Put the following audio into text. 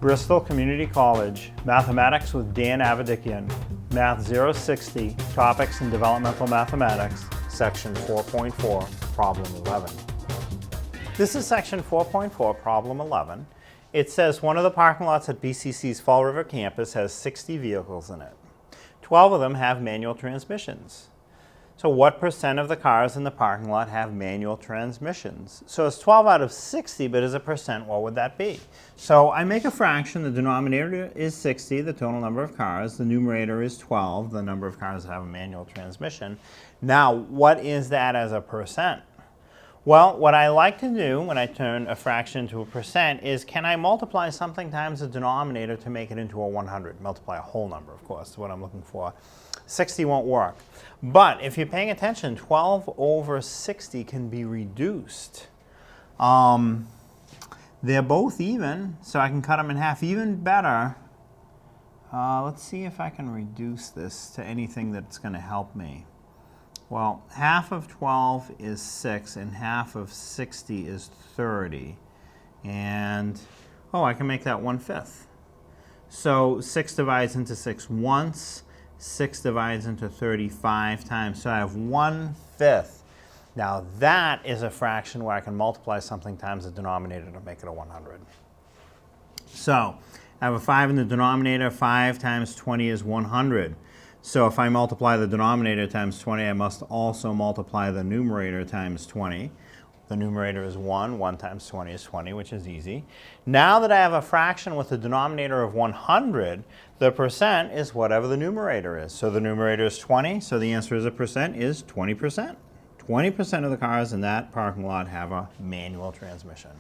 Bristol Community College, Mathematics with Dan Avedikian, Math 060, Topics in Developmental Mathematics, Section 4.4, Problem 11. This is Section 4.4, Problem 11. It says one of the parking lots at BCC's Fall River campus has 60 vehicles in it. 12 of them have manual transmissions. So what percent of the cars in the parking lot have manual transmissions? So it's 12 out of 60, but as a percent, what would that be? So I make a fraction. The denominator is 60, the total number of cars. The numerator is 12, the number of cars that have a manual transmission. Now, what is that as a percent? Well, what I like to do when I turn a fraction into a percent is, can I multiply something times the denominator to make it into a 100? Multiply a whole number, of course, is what I'm looking for. 60 won't work. But if you're paying attention, 12 over 60 can be reduced. They're both even, so I can cut them in half. Even better, let's see if I can reduce this to anything that's going to help me. Well, half of 12 is 6, and half of 60 is 30. And, oh, I can make that 1/5. So 6 divides into 6 once. 6 divides into 35 times. So I have 1/5. Now that is a fraction where I can multiply something times the denominator to make it a 100. So I have a 5 in the denominator. 5 times 20 is 100. So if I multiply the denominator times 20, I must also multiply the numerator times 20. The numerator is 1. 1 times 20 is 20, which is easy. Now that I have a fraction with a denominator of 100, the percent is whatever the numerator is. So the numerator is 20, so the answer as a percent is 20%. 20% of the cars in that parking lot have a manual transmission.